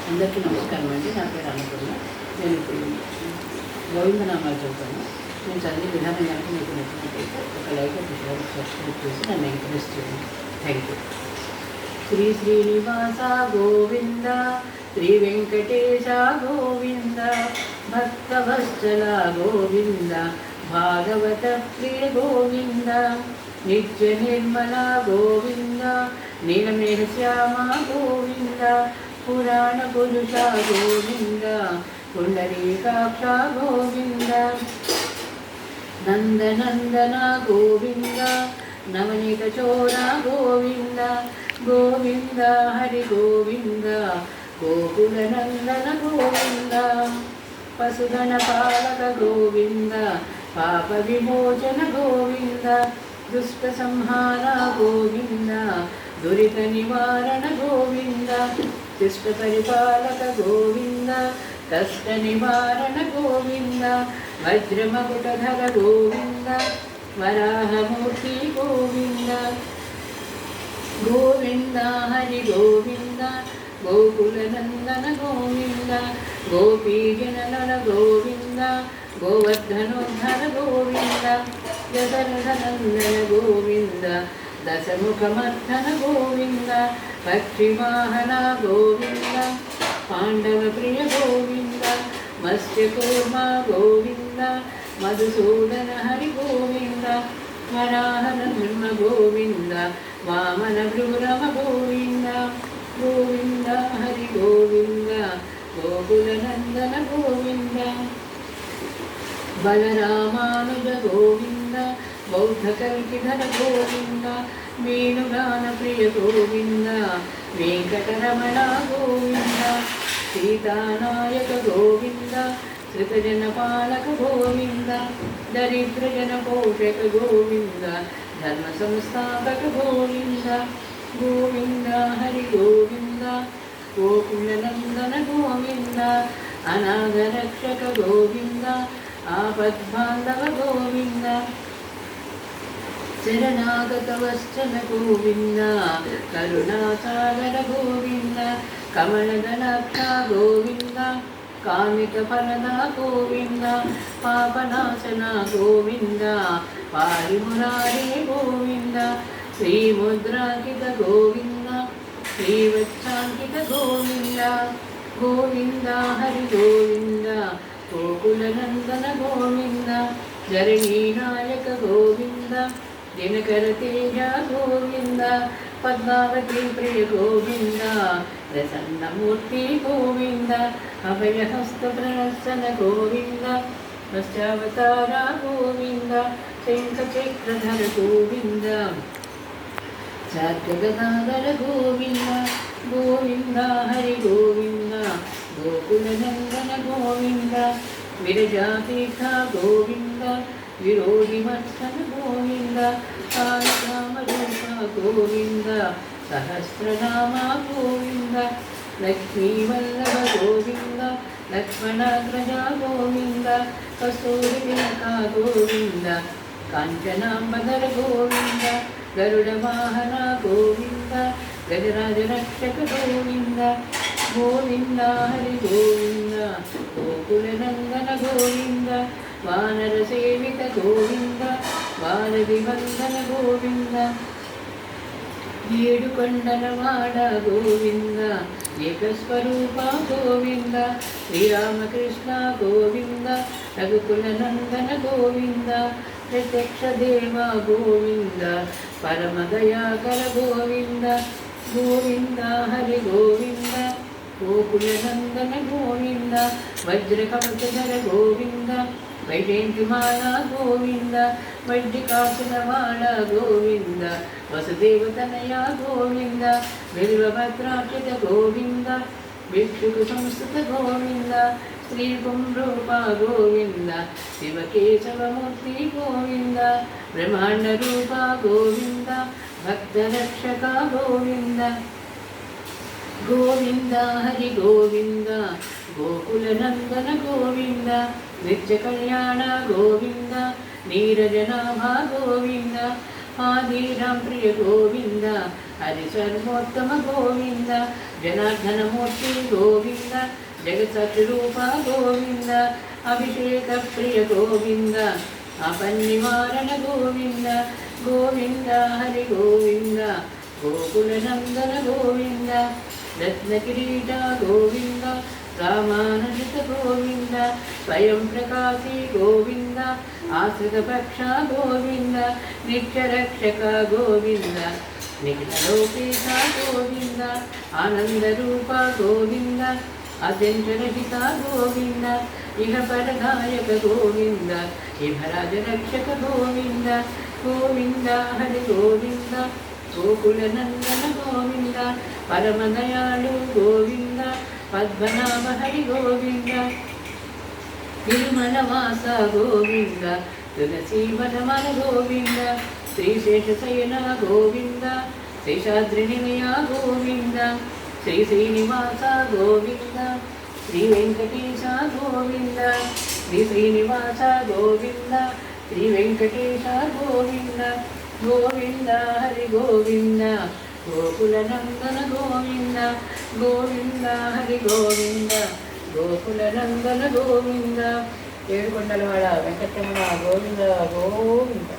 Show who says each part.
Speaker 1: అందరికీ నమస్కారం అండి. నా పేరు అన్నపూర్ణ. నేను ఇప్పుడు గోవిందనామాలు చదువుతాను. నేను చదివే విధానం కనుక మీకు నచ్చినట్లయితే ఒక లైక్ సబ్స్క్రైబ్ చేసి నన్ను ఎంకరేజ్ చేయండి. Thank you. శ్రీ శ్రీనివాస గోవింద, శ్రీ వెంకటేశ గోవింద, భక్తవత్సల గోవింద, భాగవత ప్రియ గోవింద, నిత్య నిర్మల గోవింద, నీలమేఘ శ్యామ గోవింద, పురాణ పురుష గోవింద, పుండరీకాక్ష గోవింద, నందనందన గోవింద, నవనీత చోర గోవింద, గోవింద హరి గోవింద, గోకుల నందన గోవింద, పశుధన పాలక గోవింద, పాప విమోచన గోవింద, దుష్ట సంహార గోవింద, దురిత నివారణ గోవింద, శిష్ట పరిపాలక గోవింద, కష్ట నివారణ గోవింద, వజ్రమకుటధర గోవింద, వరాహమూర్తి గోవింద, గోవింద హరి గోవింద, గోకుల నందన గోవింద, గోపీజనన గోవింద, గోవర్ధనోద్ధర గోవింద, దశరథనందన గోవింద, దశముఖమర్ధన గోవింద, పక్షివాహన గోవింద, పాండవ ప్రియ గోవింద, మత్స్యకూర్మ గోవింద, మధుసూదన హరి గోవింద, వరాహన బ్రహ్మ గోవింద, వామన భృరమ గోవింద, గోవింద హరి గోవింద, గోకుల నందన గోవింద, బలరామానుజ గోవింద, బౌద్ధ కల్కిధర గోవింద, వేణుగాన ప్రియ గోవింద, వెంకటరమణ గోవింద, సీతానాయక గోవింద, శ్రుతజన పాలక గోవింద, దరిద్రజన పోషక గోవింద, ధర్మ సంస్థాపక గోవింద, గోవింద హరి గోవింద, గోకుల నందన గోవింద, అనాథ రక్షక గోవింద, ఆపద్బాంధవ గోవింద, శరణాగత వత్సల గోవింద, కరుణాసాగర గోవింద, కమలదళాక్ష గోవింద, కామిక ఫలద గోవింద, పాపనాశన గోవింద, పారిమురారే గోవింద, శ్రీముద్రాంకిత గోవింద, శ్రీవత్సాంకిత గోవింద, గోవింద హరి గోవింద, గోకుల నందన గోవింద, జరణీనాయక గోవింద, దినకర తేజ గోవింద, పద్మావతి ప్రియ గోవింద, ప్రసన్నమూర్తి గోవింద, అభయహస్త ప్రసన్న గోవింద, మత్స్యావతార గోవింద, శంఖచక్రధర గోవింద, సర్గగదాధర గోవింద, గోవింద హరి గోవింద, గోకుల నందన గోవింద, విరజాతీర్థ గోవింద, విరోధిమర్శన గోవింద, కాళరామరూప గోవింద, సహస్రనామ గోవింద, లక్ష్మీవల్లభ గోవింద, లక్ష్మణాగ్రజ గోవింద, కస్తూరి తిలక గోవింద, కాంచనాంబధర గోవింద, గరుడ వాహన గోవింద, గజరాజ రక్షక గోవింద, గోవింద హరి గోవింద, గోకుల నందన గోవింద, వానర సేవిత గోవింద, వారధి వందన గోవింద, ఏడు కొండల వాడ గోవింద, ఏకస్వరూప గోవింద, శ్రీరామకృష్ణ గోవింద, రఘుకుల నందన గోవింద, ప్రత్యక్ష దేవ గోవింద, పరమదయాకర గోవింద, గోవింద హరి గోవింద, గోకుల నందన గోవింద, వజ్రకవచధర గోవింద, వైజయంతిమాల గోవింద, వడ్డికాసులవాడ గోవింద, వసుదేవతనయ గోవింద, బిల్వభద్రాక్షిత గోవింద, భిక్షుకు సంస్థిత గోవింద, శ్రీ పుంరూప గోవింద, శివకేశవమూర్తి గోవింద, బ్రహ్మాండ రూప గోవింద, భక్తరక్షక గోవింద, గోవింద హరి గోవింద, గోకుల నందన గోవింద, నిత్య కళ్యాణ గోవింద, నీరజనాభ గోవింద, ఆదిరాం ప్రియ గోవింద హరి సర్వోత్తమ గోవింద జనార్దనమూర్తి గోవింద జగత్సరూప గోవింద అభిషేక ప్రియ గోవింద అపన్నివారణ గోవింద గోవింద హరి గోవింద గోకులనందన గోవింద రత్నకిరీట గోవింద రామానుజిత గోవింద స్వయం ప్రకాశి గోవింద ఆశ్రితపక్ష గోవింద నిత్యరక్షక గోవింద నిఖిలలోకేశ గోవింద ఆనందరూప గోవింద అత్యంతరహిత గోవింద ఇహ పరదాయక గోవింద ఇహరాజరక్షక గోవింద గోవింద హరి గోవింద గోకులనందన గోవింద పరమదయాళు గోవింద పద్మనాభ హరి గోవింద తిరుమలవాస గోవింద తులసీవనమన గోవింద శ్రీశేషశయన గోవింద శేషాద్రినిలయ గోవింద శ్రీ శ్రీనివాస గోవింద శ్రీ వెంకటేశ గోవింద శ్రీ శ్రీనివాస గోవింద శ్రీ వెంకటేశ గోవింద గోవింద హరి గోవింద గోకులనందన గోవింద గోవింద హరి గోవింద గోకులనందన గోవింద ఏడుకొండలవాడ వెంకటరమణ గోవింద గోవింద.